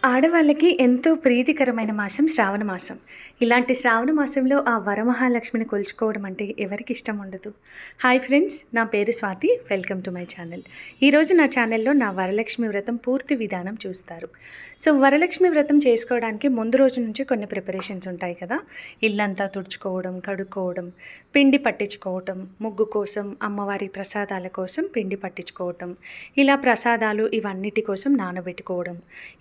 ఆడవాళ్ళకి ఎంతో ప్రీతికరమైన మాసం శ్రావణ మాసం. ఇలాంటి శ్రావణ మాసంలో ఆ వరమహాలక్ష్మిని కొలుచుకోవడం అంటే ఎవరికి ఇష్టం ఉండదు. హాయ్ ఫ్రెండ్స్, నా పేరు Swathi. Welcome to my channel. ఈరోజు నా ఛానల్లో నా వరలక్ష్మి వ్రతం పూర్తి విధానం చూస్తారు. సో వరలక్ష్మి వ్రతం చేసుకోవడానికి ముందు రోజు నుంచి కొన్ని ప్రిపరేషన్స్ ఉంటాయి కదా. ఇల్లంతా తుడుచుకోవడం, కడుక్కోవడం, పిండి పట్టించుకోవటం, ముగ్గు కోసం, అమ్మవారి ప్రసాదాల కోసం పిండి పట్టించుకోవటం, ఇలా ప్రసాదాలు ఇవన్నిటి కోసం నానబెట్టుకోవడం,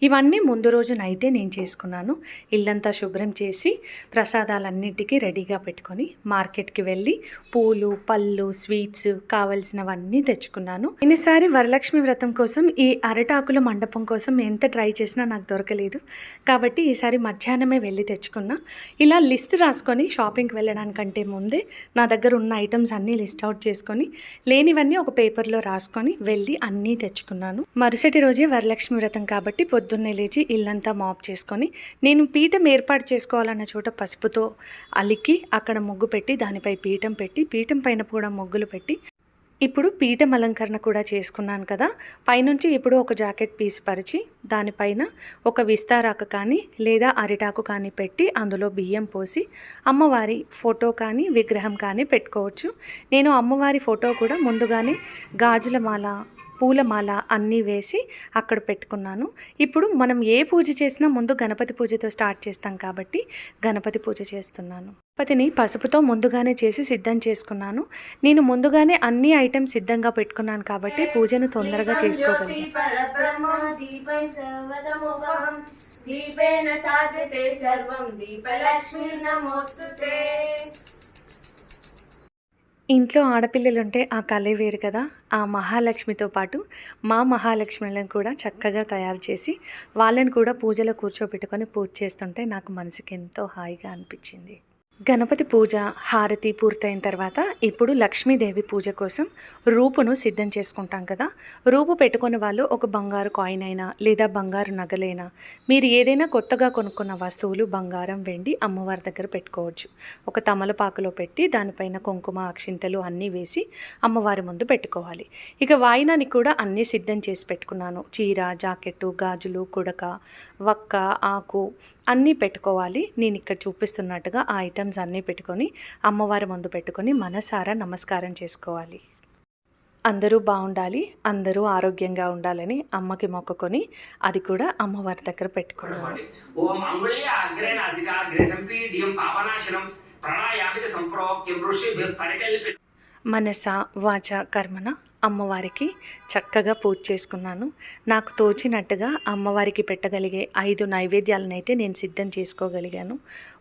ఇవన్నీ ముందు రోజునైతే నేను చేసుకున్నాను. ఇల్లంతా శుభ్రం చేసి ప్రసాదాలన్నిటికీ రెడీగా పెట్టుకొని మార్కెట్కి వెళ్ళి పూలు, పళ్ళు, స్వీట్స్ కావాల్సినవన్నీ తెచ్చుకున్నాను. ఈసారి వరలక్ష్మి వ్రతం కోసం ఈ అరటాకుల మండపం కోసం ఎంత ట్రై చేసినా నాకు దొరకలేదు. కాబట్టి ఈసారి మధ్యాహ్నమే వెళ్ళి తెచ్చుకున్నా. ఇలా లిస్ట్ రాసుకొని షాపింగ్కి వెళ్ళడానికంటే ముందే నా దగ్గర ఉన్న ఐటమ్స్ అన్నీ లిస్ట్ అవుట్ చేసుకొని, లేనివన్నీ ఒక పేపర్లో రాసుకొని వెళ్ళి అన్నీ తెచ్చుకున్నాను. మరుసటి రోజే వరలక్ష్మి వ్రతం కాబట్టి పొద్దున్నే లేచి ఇల్లంతా మాప్ చేసుకొని, నేను పీఠం ఏర్పాటు చేసుకోవాలన్న చోట పసుపుతో అలికి అక్కడ ముగ్గు పెట్టి దానిపై పీఠం పెట్టి, పీఠం పైన కూడా ముగ్గులు పెట్టి, ఇప్పుడు పీఠం అలంకరణ కూడా చేసుకున్నాను కదా. పైనుంచి ఇప్పుడు ఒక జాకెట్ పీస్ పరిచి దానిపైన ఒక విస్తారాకు కానీ లేదా అరిటాకు కానీ పెట్టి అందులో బియ్యం పోసి అమ్మవారి ఫోటో కానీ విగ్రహం కానీ పెట్టుకోవచ్చు. నేను అమ్మవారి ఫోటో కూడా ముందుగానే గాజుల మాల, పూలమాల అన్నీ వేసి అక్కడ పెట్టుకున్నాను. ఇప్పుడు మనం ఏ పూజ చేసినా ముందు గణపతి పూజతో స్టార్ట్ చేస్తాం కాబట్టి గణపతి పూజ చేస్తున్నాను. గణపతిని పసుపుతో ముందుగానే చేసి సిద్ధం చేసుకున్నాను. నేను ముందుగానే అన్ని ఐటమ్స్ సిద్ధంగా పెట్టుకున్నాను కాబట్టి పూజను తొందరగా చేసుకోగలిగాను. ఇంట్లో ఆడపిల్లలుంటే ఆ కళే వేరు కదా. ఆ మహాలక్ష్మితో పాటు మా మహాలక్ష్మిలను కూడా చక్కగా తయారు చేసి వాళ్ళని కూడా పూజలో కూర్చోబెట్టుకొని పూజ చేస్తుంటే నాకు మనసుకి ఎంతో హాయిగా అనిపించింది. గణపతి పూజ హారతి పూర్తయిన తర్వాత ఇప్పుడు లక్ష్మీదేవి పూజ కోసం రూపును సిద్ధం చేసుకుంటాం కదా. రూపు పెట్టుకునే వాళ్ళు ఒక బంగారు కాయిన్ అయినా లేదా బంగారు నగలైనా, మీరు ఏదైనా కొత్తగా కొనుక్కున్న వస్తువులు బంగారం, వెండి అమ్మవారి దగ్గర పెట్టుకోవచ్చు. ఒక తమలపాకులో పెట్టి దానిపైన కుంకుమ, అక్షింతలు అన్నీ వేసి అమ్మవారి ముందు పెట్టుకోవాలి. ఇక వాయినానికి కూడా అన్నీ సిద్ధం చేసి పెట్టుకున్నాను. చీర, జాకెట్టు, గాజులు, కుడక, వక్క, ఆకు అన్నీ పెట్టుకోవాలి. నేను ఇక్కడ చూపిస్తున్నట్టుగా ఆ ఐటమ్స్ అన్నీ పెట్టుకొని అమ్మవారి ముందు పెట్టుకొని మనసారా నమస్కారం చేసుకోవాలి. అందరూ బాగుండాలి, అందరూ ఆరోగ్యంగా ఉండాలని అమ్మకి మొక్కుకొని అది కూడా అమ్మవారి దగ్గర పెట్టుకున్నాను. మనస వాచ కర్మన అమ్మవారికి చక్కగా పూజ చేసుకున్నాను. నాకు తోచినట్టుగా అమ్మవారికి పెట్టగలిగే 5 నైవేద్యాలనైతే నేను సిద్ధం చేసుకోగలిగాను.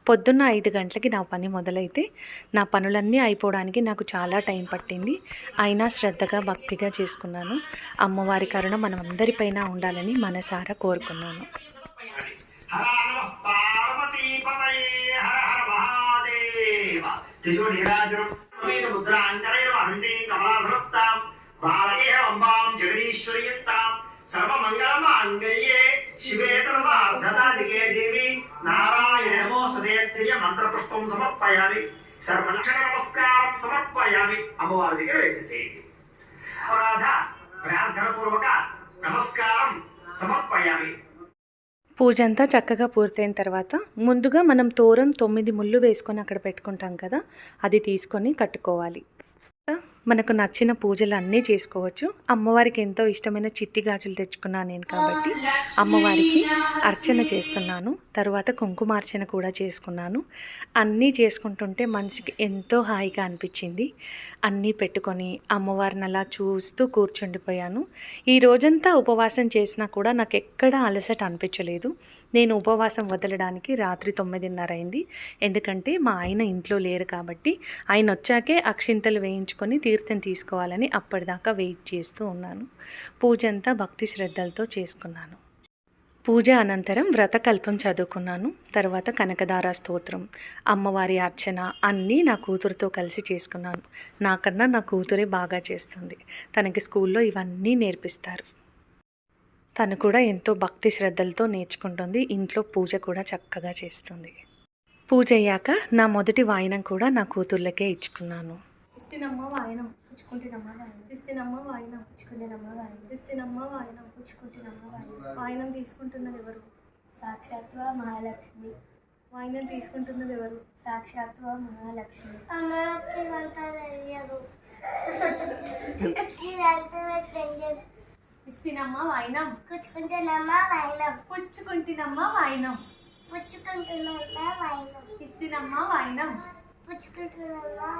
పొద్దున్న 5 గంటలకి నా పని మొదలైతే నా పనులన్నీ అయిపోవడానికి నాకు చాలా టైం పట్టింది. అయినా శ్రద్ధగా భక్తిగా చేసుకున్నాను. అమ్మవారి కరుణ మనం అందరిపైన ఉండాలని మనసారా కోరుకున్నాను. సర్వమంగళమాంగళ్యే శివే సర్వార్థసాధికే దేవి నారాయణ నమోస్తుతే మంత్రపుష్పం సమర్పయామి, సర్వలక్షణ నమస్కారం సమర్పయామి. అమ్మవారి దగ్గర వేసేసేయండి. అపరాధ ప్రార్థన పూర్వక నమస్కారం సమర్పయామి. పూజ అంతా చక్కగా పూర్తయిన తర్వాత ముందుగా మనం తోరం 9 ముళ్ళు వేసుకొని అక్కడ పెట్టుకుంటాం కదా, అది తీసుకొని కట్టుకోవాలి. మనకు నచ్చిన పూజలు అన్నీ చేసుకోవచ్చు. అమ్మవారికి ఎంతో ఇష్టమైన చిట్టి గాజులు తెచ్చుకున్నాను నేను కాబట్టి అమ్మవారికి అర్చన చేస్తున్నాను. తర్వాత కుంకుమార్చన కూడా చేసుకున్నాను. అన్నీ చేసుకుంటుంటే మనసుకి ఎంతో హాయిగా అనిపించింది. అన్నీ పెట్టుకొని అమ్మవారిని అలా చూస్తూ కూర్చుండిపోయాను. ఈ రోజంతా ఉపవాసం చేసినా కూడా నాకు ఎక్కడా అలసట అనిపించలేదు. నేను ఉపవాసం వదలడానికి రాత్రి 9:30 అయింది. ఎందుకంటే మా ఆయన ఇంట్లో లేరు కాబట్టి ఆయన వచ్చాకే అక్షింతలు వేయించుకొని తీర్థం తీసుకోవాలని అప్పటిదాకా వెయిట్ చేస్తూ ఉన్నాను. పూజ అంతా భక్తి శ్రద్ధలతో చేసుకున్నాను. పూజ అనంతరం వ్రతకల్పం చదువుకున్నాను. తర్వాత కనకదార స్తోత్రం, అమ్మవారి అర్చన అన్నీ నా కూతురుతో కలిసి చేసుకున్నాను. నాకన్నా నా కూతురే బాగా చేస్తుంది. తనకి స్కూల్లో ఇవన్నీ నేర్పిస్తారు. తను కూడా ఎంతో భక్తి శ్రద్ధలతో నేర్చుకుంటుంది. ఇంట్లో పూజ కూడా చక్కగా చేస్తుంది. పూజ అయ్యాక నా మొదటి వాయినం కూడా నా కూతుర్లకే ఇచ్చుకున్నాను. ఇస్తినమ్మ వాయినం పుచ్చుకుంటున్నమ్మ వాయినం, ఇస్తినమ్మ వాయినం పుచ్చుకుంటున్నమ్మ వాయినం, ఇస్తినమ్మ వాయినం పుచ్చుకుంటున్నమ్మ వాయినం. వాయినం తీసుకుంటున్నది ఎవరు? సాక్షాత్వ మహాలక్ష్మి. వాయినం తీసుకుంటున్నది ఎవరు? సాక్షాత్వ మహాలక్ష్మి. ఇస్తినమ్మా వాయినం. పుచ్చుకుంటున్నమ్మా వాయినం. పుచ్చుకుంటినమ్మా వాయినం. పుచ్చుకుంటున్నమ్మా వాయినం. ఇస్తినమ్మా వాయినం. పుచ్చుకుంటున్నమ్మా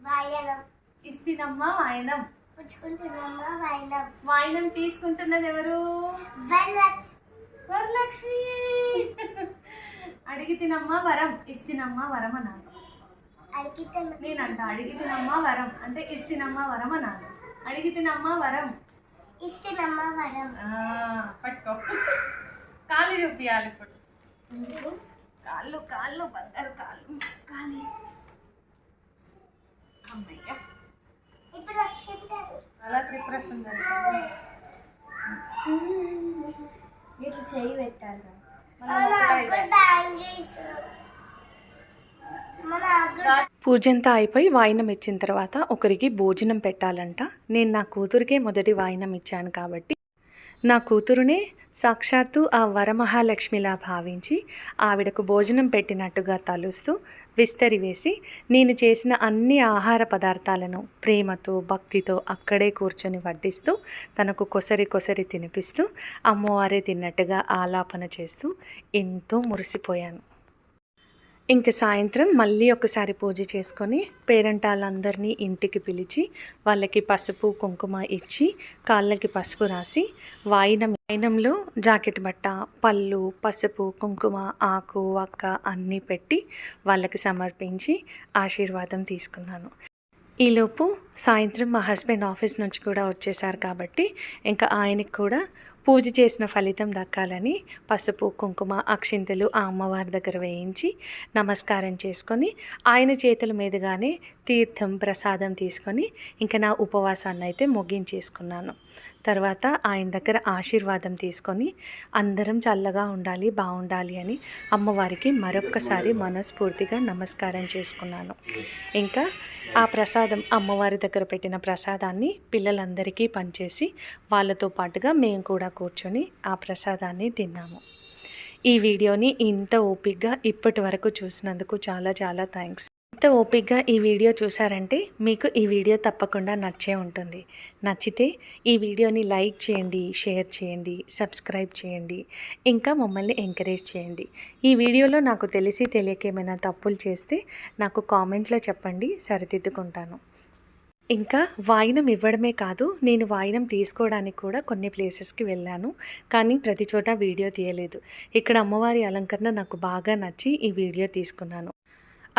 వాయనం. ఇస్తినమ్మా వాయినం. పుచ్చుకుంటున్నమ్మా వాయినం. వాయినం తీసుకుంటున్నది ఎవరు? వరలక్ష్మి. అడిగితినమ్మా వరం, ఇస్తినమ్మా వరం అన్నాను. నేనంట అడిగితినమ్మా వరం అంటే ఇస్తినమ్మా వరం అన్నాను. అడిగితినమ్మా వరం, ఇస్తినమ్మా వరం. పట్టుకో. కాళ్ళు చూపియాలి ఇప్పుడు. కాళ్ళు కాళ్ళు బంగారు కాళ్ళు కాలి. అమ్మయ్య ఇప్పుడు లక్ష్మింటారు. అలా త్రిపుర సుందరి. ఇట్లా చేయి పెట్టాలి. పూజంతా అయిపోయి వాయినం ఇచ్చిన తర్వాత ఒకరికి భోజనం పెట్టాలంట. నేను నా కూతురికే మొదటి వాయినం ఇచ్చాను కాబట్టి నా కూతురునే సాక్షాత్తు ఆ వరమహాలక్ష్మిలా భావించి ఆవిడకు భోజనం పెట్టినట్టుగా తలుస్తూ విస్తరి వేసి నేను చేసిన అన్ని ఆహార పదార్థాలను ప్రేమతో భక్తితో అక్కడే కూర్చొని వడ్డిస్తూ తనకు కొసరి తినిపిస్తూ అమ్మవారే తిన్నట్టుగా ఆలాపన చేస్తూ ఎంతో మురిసిపోయాను. ఇంక సాయంత్రం మళ్ళీ ఒకసారి పూజ చేసుకొని పేరెంటాళ్ళందరినీ ఇంటికి పిలిచి వాళ్ళకి పసుపు కుంకుమ ఇచ్చి కాళ్ళకి పసుపు రాసి వాయినంలో జాకెట్ బట్ట, పళ్ళు, పసుపు, కుంకుమ, ఆకు, వక్క అన్నీ పెట్టి వాళ్ళకి సమర్పించి ఆశీర్వాదం తీసుకున్నాను. ఈలోపు సాయంత్రం మా హస్బెండ్ ఆఫీస్ నుంచి కూడా వచ్చేసారు కాబట్టి ఇంకా ఆయనకి కూడా పూజ చేసిన ఫలితం దక్కాలని పసుపు కుంకుమ అక్షింతలు ఆ అమ్మవారి దగ్గర వేయించి నమస్కారం చేసుకొని ఆయన చేతుల మీదుగానే తీర్థం ప్రసాదం తీసుకొని ఇంకా నా ఉపవాసాన్ని అయితే ముగించేసుకున్నాను. తర్వాత ఆయన దగ్గర ఆశీర్వాదం తీసుకొని అందరం చల్లగా ఉండాలి బాగుండాలి అని అమ్మవారికి మరొక్కసారి మనస్ఫూర్తిగా నమస్కారం చేసుకున్నాను. ఇంకా ఆ ప్రసాదం అమ్మవారి దగ్గర పెట్టిన ప్రసాదాన్ని పిల్లలందరికీ పంచేసి వాళ్ళతో పాటుగా మేము కూడా కూర్చొని ఆ ప్రసాదాన్ని తిన్నాము. ఈ వీడియోని ఇంత ఓపికగా ఇప్పటి వరకు చూసినందుకు చాలా చాలా థ్యాంక్స్. ఇంత ఓపికగా ఈ వీడియో చూసారంటే మీకు ఈ వీడియో తప్పకుండా నచ్చే ఉంటుంది. నచ్చితే ఈ వీడియోని లైక్ చేయండి, షేర్ చేయండి, సబ్స్క్రైబ్ చేయండి, ఇంకా మమ్మల్ని ఎంకరేజ్ చేయండి. ఈ వీడియోలో నాకు తెలిసి తెలియక ఏమైనా తప్పులు చేస్తే నాకు కామెంట్లో చెప్పండి, సరిదిద్దుకుంటాను. ఇంకా వాయినం ఇవ్వడమే కాదు, నేను వాయినం తీసుకోవడానికి కూడా కొన్ని ప్లేసెస్కి వెళ్ళాను, కానీ ప్రతి చోట వీడియో తీయలేదు. ఇక్కడ అమ్మవారి అలంకరణ నాకు బాగా నచ్చి ఈ వీడియో తీసుకున్నాను.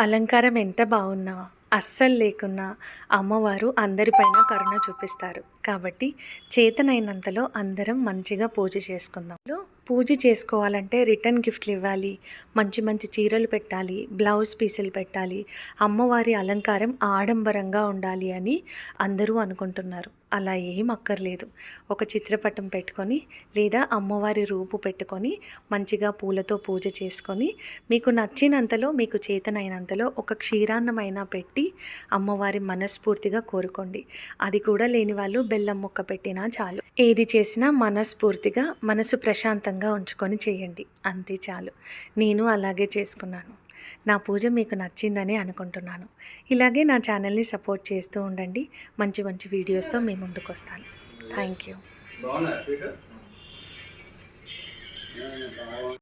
అలంకారం ఎంత బాగున్నా అస్సలు లేకున్నా అమ్మవారు అందరిపైన కరుణ చూపిస్తారు. కాబట్టి చేతనైనంతలో అందరం మంచిగా పూజ చేసుకుందాం. పూజ చేసుకోవాలంటే రిటర్న్ గిఫ్ట్లు ఇవ్వాలి, మంచి మంచి చీరలు పెట్టాలి, బ్లౌజ్ పీసులు పెట్టాలి, అమ్మవారి అలంకారం ఆడంబరంగా ఉండాలి అని అందరూ అనుకుంటున్నారు. అలా ఏం అక్కర్లేదు. ఒక చిత్రపటం పెట్టుకొని లేదా అమ్మవారి రూపు పెట్టుకొని మంచిగా పూలతో పూజ చేసుకొని మీకు నచ్చినంతలో మీకు చేతనైనంతలో ఒక క్షీరాన్నమైనా పెట్టి అమ్మవారి మనస్ఫూర్తిగా కోరుకోండి. అది కూడా లేని వాళ్ళు బెల్లం ముక్క పెట్టినా చాలు. ఏది చేసినా మనస్ఫూర్తిగా మనసు ప్రశాంతంగా ఉంచుకొని చేయండి, అంతే చాలు. నేను అలాగే చేసుకున్నాను. నా పూజ మీకు నచ్చిందని అనుకుంటున్నాను. ఇలాగే నా ఛానల్ని సపోర్ట్ చేస్తూ ఉండండి. మంచి మంచి వీడియోస్తో మీ ముందుకు వస్తాను. Thank you.